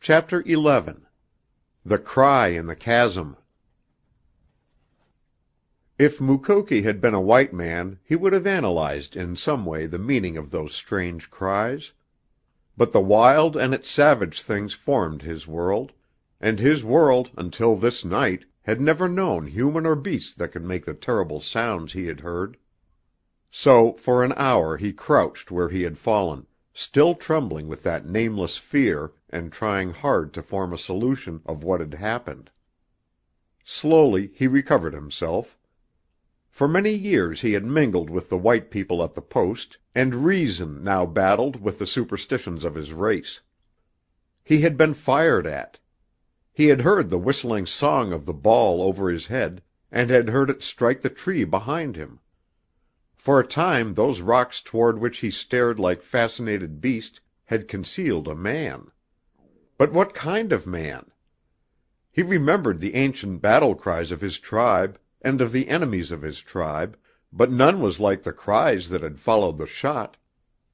Chapter 11. The Cry in the Chasm. If Mukoki had been a white man he would have analyzed in some way the meaning of those strange cries. But the wild and its savage things formed his world, and his world, until this night, had never known human or beast that could make the terrible sounds he had heard. So for an hour he crouched where he had fallen, still trembling with that nameless fear and trying hard to form a solution of what had happened. Slowly he recovered himself. For many years he had mingled with the white people at the post, and reason now battled with the superstitions of his race. He had been fired at. He had heard the whistling song of the ball over his head, and had heard it strike the tree behind him. For a time those rocks toward which he stared like fascinated beast had concealed a man. But what kind of man? He remembered the ancient battle cries of his tribe and of the enemies of his tribe, but none was like the cries that had followed the shot.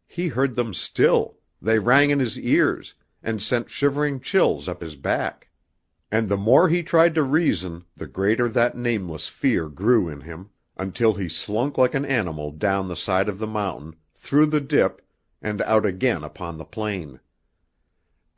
He heard them still, they rang in his ears, and sent shivering chills up his back. And the more he tried to reason, the greater that nameless fear grew in him, until he slunk like an animal down the side of the mountain, through the dip, and out again upon the plain.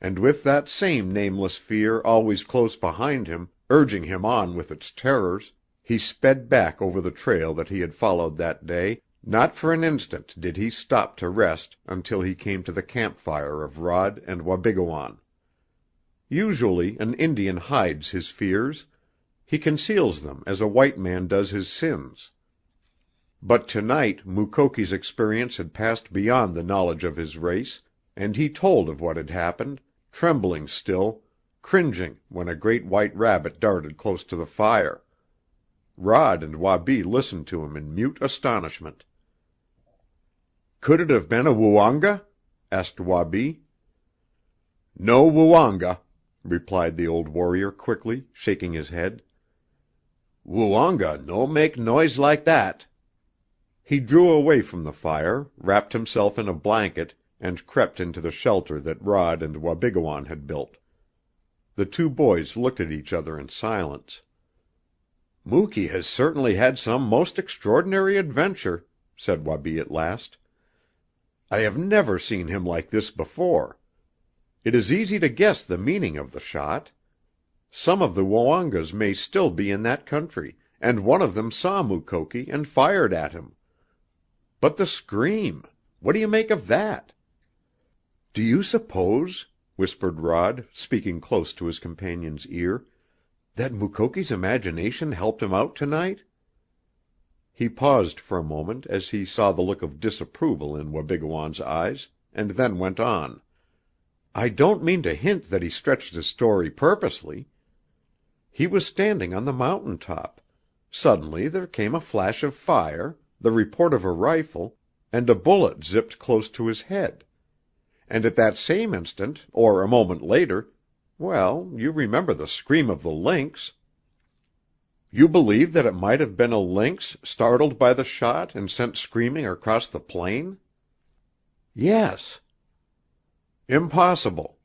And with that same nameless fear always close behind him, urging him on with its terrors, he sped back over the trail that he had followed that day. Not for an instant did he stop to rest until he came to the campfire of Rod and Wabigoon. Usually an Indian hides his fears. He conceals them as a white man does his sins. But tonight Mukoki's experience had passed beyond the knowledge of his race, and he told of what had happened, trembling still, cringing when a great white rabbit darted close to the fire. Rod and Wabi listened to him in mute astonishment. "Could it have been a Woonga?" asked Wabi. "No Woonga," replied the old warrior quickly, shaking his head. "Woonga no make noise like that." He drew away from the fire, wrapped himself in a blanket, and crept into the shelter that Rod and Wabigoon had built. The two boys looked at each other in silence. "Muky has certainly had some most extraordinary adventure," said Wabi at last. "I have never seen him like this before. It is easy to guess the meaning of the shot. Some of the Woongas may still be in that country, and one of them saw Mukoki and fired at him. But the scream! What do you make of that?" "Do you suppose," whispered Rod, speaking close to his companion's ear, "that Mukoki's imagination helped him out tonight?" He paused for a moment as he saw the look of disapproval in Wabigoon's eyes, and then went on. "I don't mean to hint that he stretched his story purposely. He was standing on the mountain top. Suddenly there came a flash of fire, the report of a rifle, and a bullet zipped close to his head. And at that same instant, or a moment later, well, you remember the scream of the lynx." "You believe that it might have been a lynx startled by the shot and sent screaming across the plain?" "Yes." "Impossible.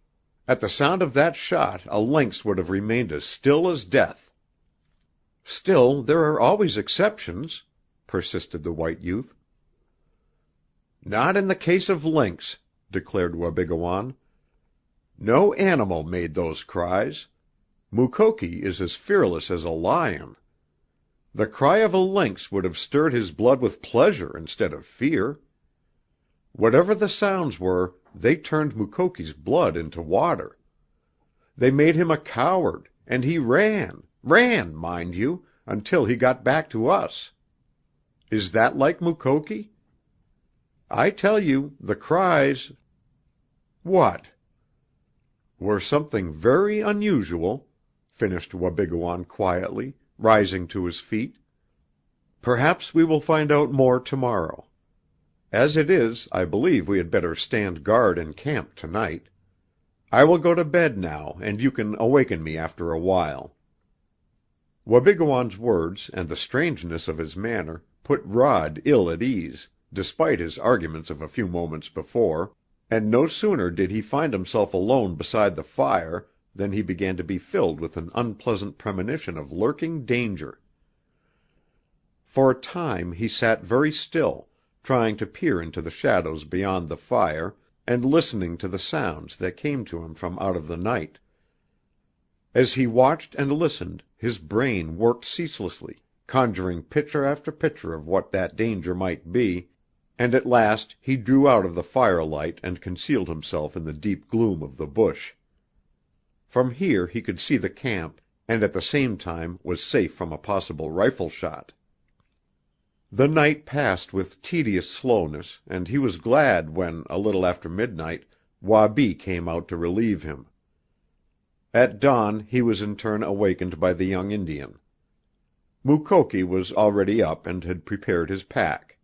At the sound of that shot a lynx would have remained as still as death." "Still, there are always exceptions," persisted the white youth. "Not in the case of lynx," declared Wabigoon. "No animal made those cries. Mukoki is as fearless as a lion. The cry of a lynx would have stirred his blood with pleasure instead of fear. Whatever the sounds were, they turned Mukoki's blood into water. They made him a coward, and he ran, mind you, until he got back to us. Is that like Mukoki? I tell you, the cries—" "What?" "Were something very unusual," finished Wabigoon quietly, rising to his feet. "Perhaps we will find out more tomorrow. As it is, I believe we had better stand guard in camp tonight. I will go to bed now, and you can awaken me after a while." Wabigoon's words and the strangeness of his manner put Rod ill at ease, despite his arguments of a few moments before, And no sooner did he find himself alone beside the fire than he began to be filled with an unpleasant premonition of lurking danger. For a time he sat very still, trying to peer into the shadows beyond the fire, and listening to the sounds that came to him from out of the night. As he watched and listened, his brain worked ceaselessly, conjuring picture after picture of what that danger might be, and at last he drew out of the firelight and concealed himself in the deep gloom of the bush. From here he could see the camp, and at the same time was safe from a possible rifle shot. The night passed with tedious slowness, and he was glad when, a little after midnight, Wabi came out to relieve him. At dawn he was in turn awakened by the young Indian. Mukoki was already up and had prepared his pack.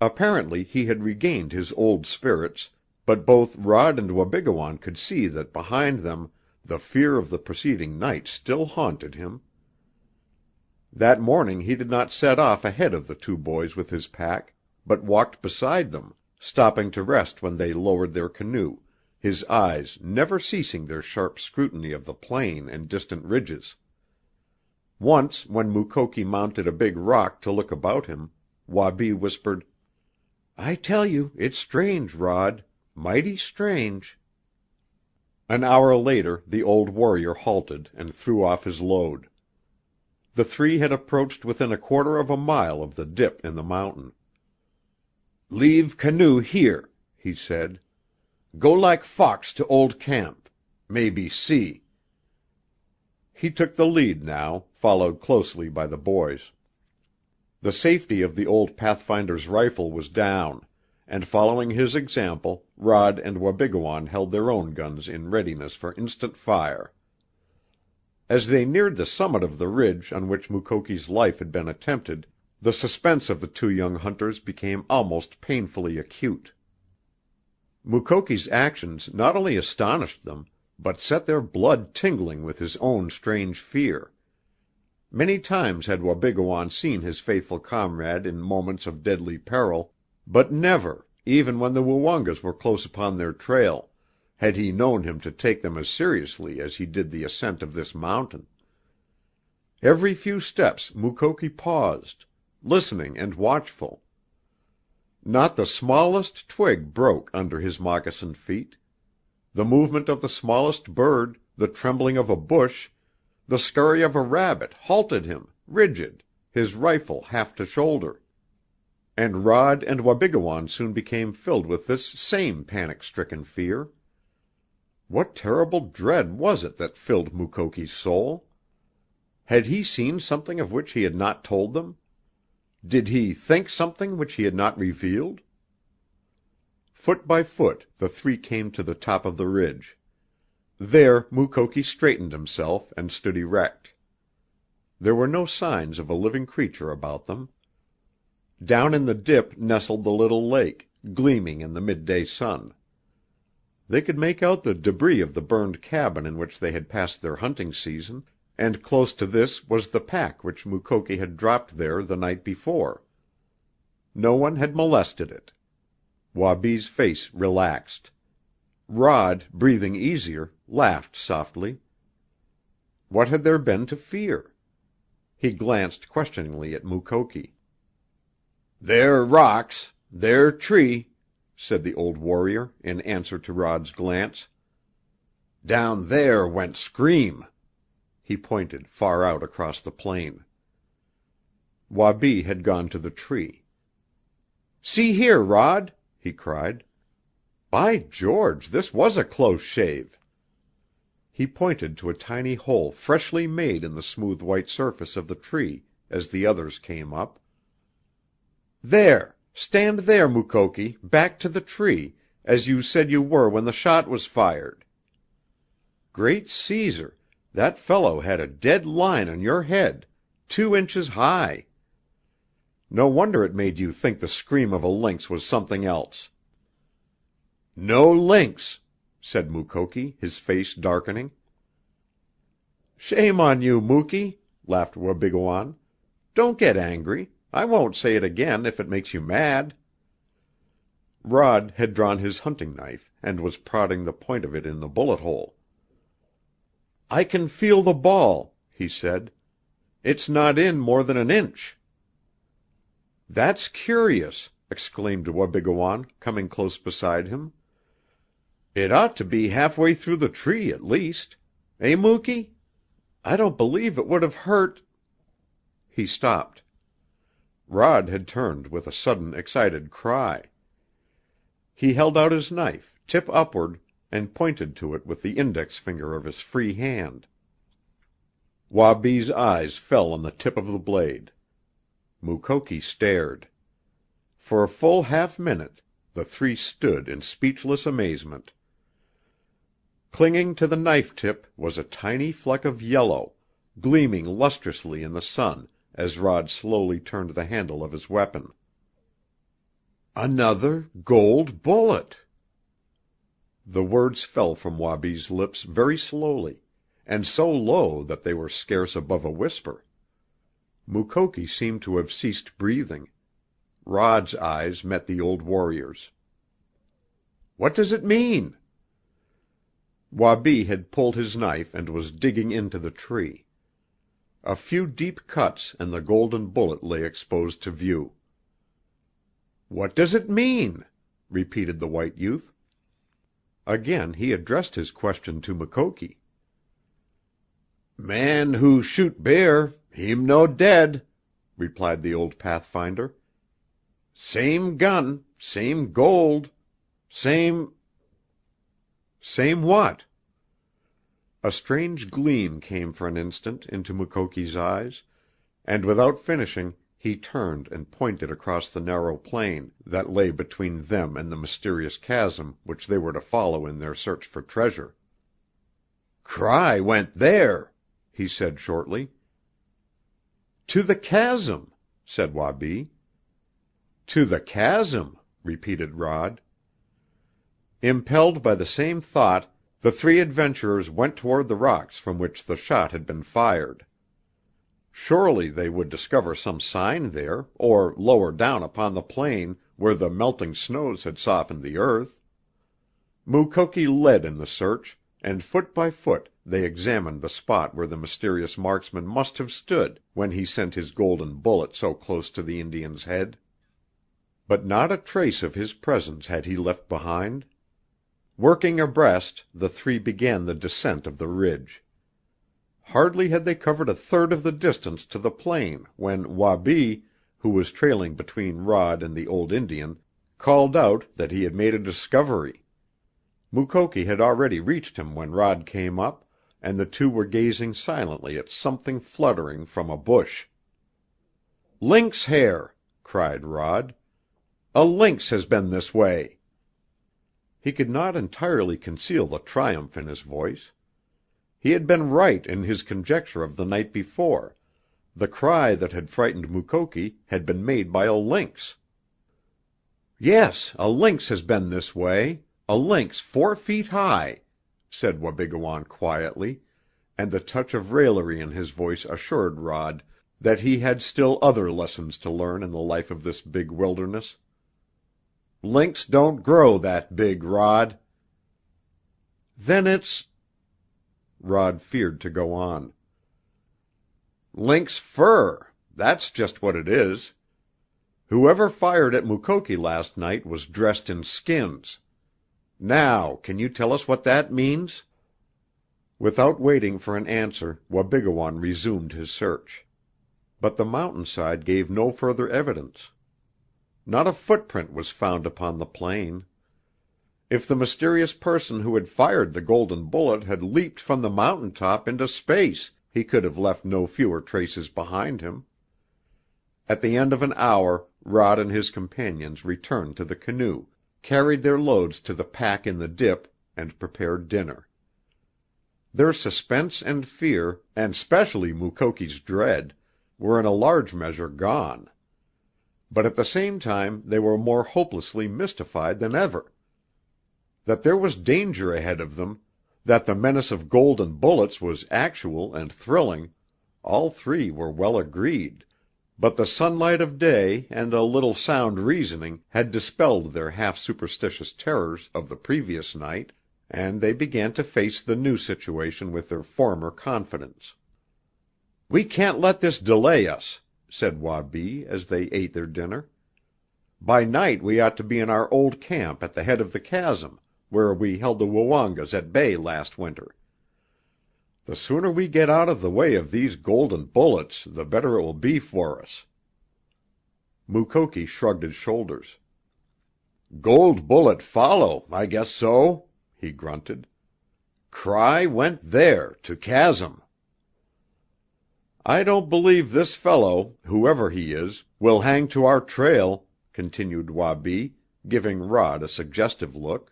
Apparently he had regained his old spirits, but both Rod and Wabigoon could see that behind them the fear of the preceding night still haunted him. That morning he did not set off ahead of the two boys with his pack, but walked beside them, stopping to rest when they lowered their canoe, his eyes never ceasing their sharp scrutiny of the plain and distant ridges. Once, when Mukoki mounted a big rock to look about him, Wabi whispered, "I tell you, it's strange, Rod. Mighty strange." An hour later the old warrior halted and threw off his load. The three had approached within a quarter of a mile of the dip in the mountain. "Leave canoe here," he said. "Go like fox to old camp. Maybe see." He took the lead now, followed closely by the boys. The safety of the old pathfinder's rifle was down, and following his example, Rod and Wabigoon held their own guns in readiness for instant fire. As they neared the summit of the ridge on which Mukoki's life had been attempted, the suspense of the two young hunters became almost painfully acute. Mukoki's actions not only astonished them, but set their blood tingling with his own strange fear. Many times had Wabigoon seen his faithful comrade in moments of deadly peril, but never, even when the Woongas were close upon their trail, had he known him to take them as seriously as he did the ascent of this mountain. Every few steps Mukoki paused, listening and watchful. Not the smallest twig broke under his moccasined feet. The movement of the smallest bird, the trembling of a bush, the scurry of a rabbit halted him, rigid, his rifle half to shoulder. And Rod and Wabigoon soon became filled with this same panic-stricken fear. What terrible dread was it that filled Mukoki's soul? Had he seen something of which he had not told them? Did he think something which he had not revealed? Foot by foot the three came to the top of the ridge. There Mukoki straightened himself and stood erect. There were no signs of a living creature about them. Down in the dip nestled the little lake, gleaming in the midday sun. They could make out the debris of the burned cabin in which they had passed their hunting season, and close to this was the pack which Mukoki had dropped there the night before. No one had molested it. Wabi's face relaxed. Rod, breathing easier, laughed softly. What had there been to fear? He glanced questioningly at Mukoki. "There rocks, there tree," said the old warrior in answer to Rod's glance. "Down there went scream." He pointed far out across the plain. Wabi had gone to the tree. "See here, Rod!" he cried. "By George, this was a close shave!" He pointed to a tiny hole freshly made in the smooth white surface of the tree as the others came up. "There! Stand there, Mukoki, back to the tree, as you said you were when the shot was fired. Great Caesar, that fellow had a dead line on your head, 2 inches high! No wonder it made you think the scream of a lynx was something else." "No lynx," said Mukoki, his face darkening. "Shame on you, Muky," laughed Wabigoon. "Don't get angry. I won't say it again if it makes you mad." Rod had drawn his hunting knife and was prodding the point of it in the bullet hole. "I can feel the ball," he said. "It's not in more than an inch." "That's curious," exclaimed Wabigoon, coming close beside him. "It ought to be halfway through the tree, at least. Eh, Muky? I don't believe it would have hurt—" He stopped. Rod had turned with a sudden excited cry. He held out his knife, tip upward, and pointed to it with the index finger of his free hand. Wabi's eyes fell on the tip of the blade. Mukoki stared. For a full half-minute the three stood in speechless amazement. Clinging to the knife tip was a tiny fleck of yellow, gleaming lustrously in the sun as Rod slowly turned the handle of his weapon. "Another gold bullet!" The words fell from Wabi's lips very slowly, and so low that they were scarce above a whisper. Mukoki seemed to have ceased breathing. Rod's eyes met the old warrior's. "What does it mean?" Wabi had pulled his knife and was digging into the tree. A few deep cuts and the golden bullet lay exposed to view. "What does it mean?" repeated the white youth. Again he addressed his question to Mukoki. "Man who shoot bear, heem no dead," replied the old pathfinder. "Same gun, same gold, same—" "Same what?" A strange gleam came for an instant into Mukoki's eyes, and without finishing he turned and pointed across the narrow plain that lay between them and the mysterious chasm which they were to follow in their search for treasure. "Cry went there," he said shortly. "To the chasm," said Wabi. "To the chasm," repeated Rod. Impelled by the same thought, the three adventurers went toward the rocks from which the shot had been fired. Surely they would discover some sign there, or lower down upon the plain where the melting snows had softened the earth. Mukoki led in the search, and foot by foot they examined the spot where the mysterious marksman must have stood when he sent his golden bullet so close to the Indian's head. But not a trace of his presence had he left behind. Working abreast, the three began the descent of the ridge. Hardly had they covered a third of the distance to the plain when Wabi, who was trailing between Rod and the old Indian, called out that he had made a discovery. Mukoki had already reached him when Rod came up, and the two were gazing silently at something fluttering from a bush. "Lynx hair!" cried Rod. "A lynx has been this way!" He could not entirely conceal the triumph in his voice. He had been right in his conjecture of the night before. The cry that had frightened Mukoki had been made by a lynx. "Yes, a lynx has been this way, a lynx 4 feet high," said Wabigoon quietly, and the touch of raillery in his voice assured Rod that he had still other lessons to learn in the life of this big wilderness. "Lynx don't grow that big, Rod." "Then it's—" Rod feared to go on. "Lynx fur, that's just what it is. Whoever fired at Mukoki last night was dressed in skins. Now, can you tell us what that means?" Without waiting for an answer, Wabigoon resumed his search. But the mountainside gave no further evidence. Not a footprint was found upon the plain. If the mysterious person who had fired the golden bullet had leaped from the mountain top into space, he could have left no fewer traces behind him. At the end of an hour Rod and his companions returned to the canoe, carried their loads to the pack in the dip, and prepared dinner. Their suspense and fear, and specially Mukoki's dread, were in a large measure gone. But at the same time they were more hopelessly mystified than ever. That there was danger ahead of them, that the menace of golden bullets was actual and thrilling, all three were well agreed, But the sunlight of day and a little sound reasoning had dispelled their half-superstitious terrors of the previous night, and they began to face the new situation with their former confidence. "We can't let this delay us," said Wabi as they ate their dinner. "By night we ought to be in our old camp at the head of the chasm, where we held the Woongas at bay last winter. The sooner we get out of the way of these golden bullets the better it will be for us." Mukoki shrugged his shoulders. "Gold bullet follow, I guess so," he grunted. "Cry went there, to chasm." "I don't believe this fellow, whoever he is, will hang to our trail," continued Wabi, giving Rod a suggestive look.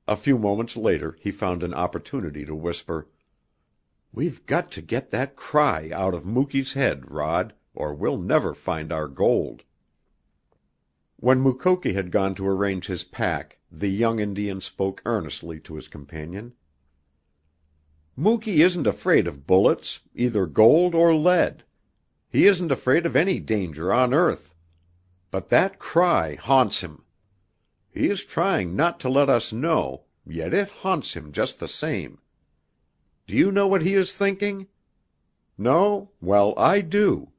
A few moments later he found an opportunity to whisper, "We've got to get that cry out of Mukee's head, Rod, or we'll never find our gold." When Mukoki had gone to arrange his pack, the young Indian spoke earnestly to his companion. "Mukee isn't afraid of bullets, either gold or lead. He isn't afraid of any danger on earth. But that cry haunts him. He is trying not to let us know, yet it haunts him just the same. Do you know what he is thinking? No? Well, I do.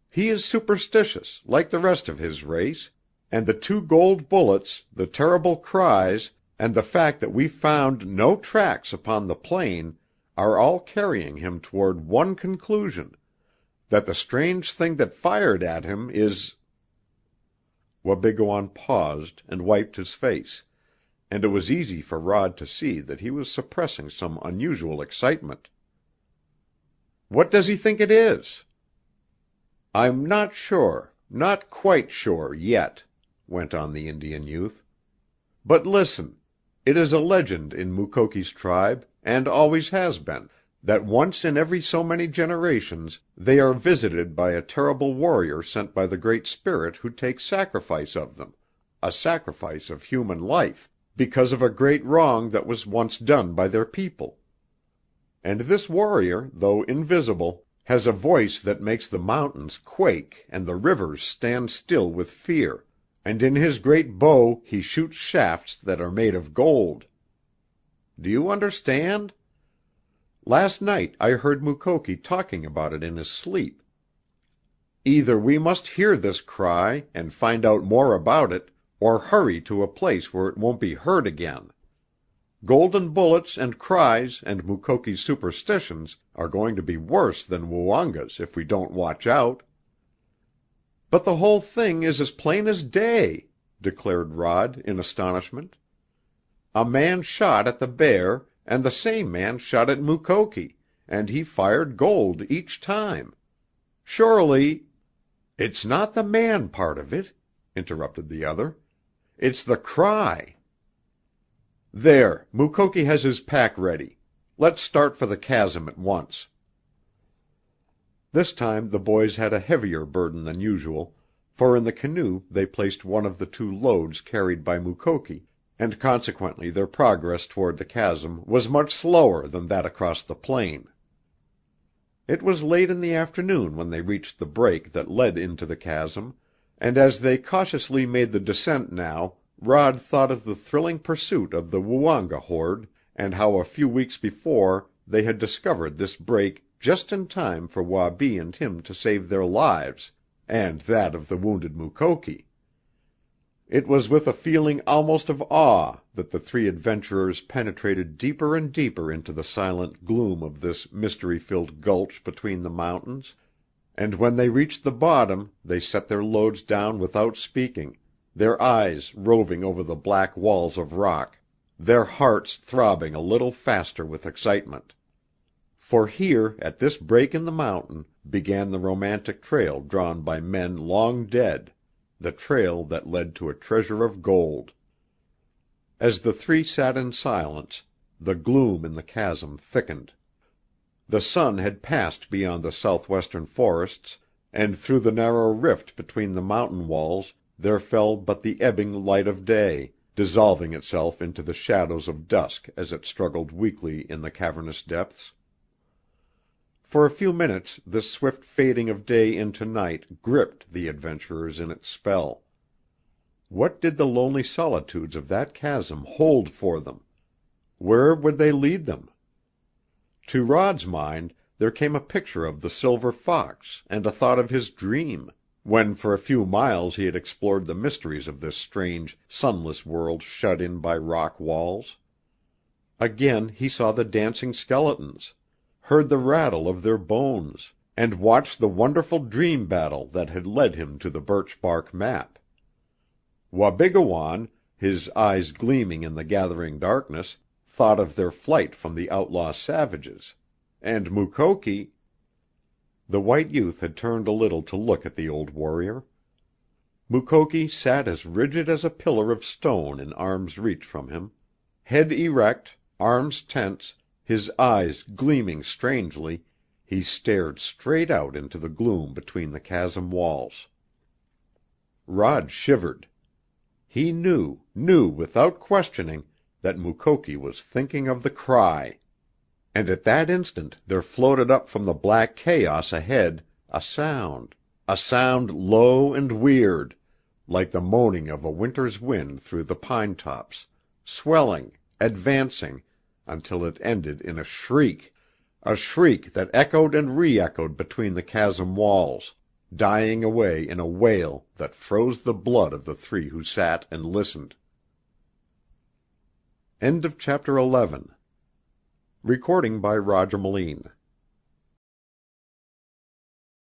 He is superstitious, like the rest of his race, and the 2 gold bullets, the terrible cries, and the fact that we found no tracks upon the plain are all carrying him toward one conclusion, that the strange thing that fired at him is—" Wabigoon paused and wiped his face, and it was easy for Rod to see that he was suppressing some unusual excitement. "What does he think it is?" "I'm not sure, not quite sure, yet," went on the Indian youth. "But listen, it is a legend in Mukoki's tribe, and always has been, that once in every so many generations they are visited by a terrible warrior sent by the Great Spirit who takes sacrifice of them, a sacrifice of human life, because of a great wrong that was once done by their people. And this warrior, though invisible, has a voice that makes the mountains quake and the rivers stand still with fear, and in his great bow he shoots shafts that are made of gold. Do you understand? Last night I heard Mukoki talking about it in his sleep. Either we must hear this cry and find out more about it, or hurry to a place where it won't be heard again. Golden bullets and cries and Mukoki's superstitions are going to be worse than Woonga's if we don't watch out." "But the whole thing is as plain as day," declared Rod in astonishment. "A man shot at the bear, and the same man shot at Mukoki, and he fired gold each time. Surely—" "It's not the man part of it," interrupted the other. "It's the cry. There, Mukoki has his pack ready. Let's start for the chasm at once." This time the boys had a heavier burden than usual, for in the canoe they placed one of the 2 loads carried by Mukoki, and consequently their progress toward the chasm was much slower than that across the plain. It was late in the afternoon when they reached the break that led into the chasm, and as they cautiously made the descent now, Rod thought of the thrilling pursuit of the Woonga horde, and how a few weeks before they had discovered this break just in time for Wabi and him to save their lives, and that of the wounded Mukoki. It was with a feeling almost of awe that the 3 adventurers penetrated deeper and deeper into the silent gloom of this mystery-filled gulch between the mountains, and when they reached the bottom they set their loads down without speaking, their eyes roving over the black walls of rock, their hearts throbbing a little faster with excitement. For here, at this break in the mountain, began the romantic trail drawn by men long dead, the trail that led to a treasure of gold. As the 3 sat in silence, the gloom in the chasm thickened. The sun had passed beyond the southwestern forests, and through the narrow rift between the mountain walls there fell but the ebbing light of day, dissolving itself into the shadows of dusk as it struggled weakly in the cavernous depths. For a few minutes this swift fading of day into night gripped the adventurers in its spell. What did the lonely solitudes of that chasm hold for them? Where would they lead them? To Rod's mind there came a picture of the silver fox and a thought of his dream, when for a few miles he had explored the mysteries of this strange, sunless world shut in by rock walls. Again he saw the dancing skeletons, heard the rattle of their bones, and watched the wonderful dream battle that had led him to the birch bark map. Wabigoon, his eyes gleaming in the gathering darkness, thought of their flight from the outlaw savages. And Mukoki— The white youth had turned a little to look at the old warrior. Mukoki sat as rigid as a pillar of stone in arm's reach from him. Head erect, arms tense, his eyes gleaming strangely, he stared straight out into the gloom between the chasm walls. Rod shivered. He knew without questioning, that Mukoki was thinking of the cry. And at that instant there floated up from the black chaos ahead a sound low and weird, like the moaning of a winter's wind through the pine tops, swelling, advancing, until it ended in a shriek that echoed and re-echoed between the chasm walls, dying away in a wail that froze the blood of the three who sat and listened. End of chapter 11. Recording by Roger Moline.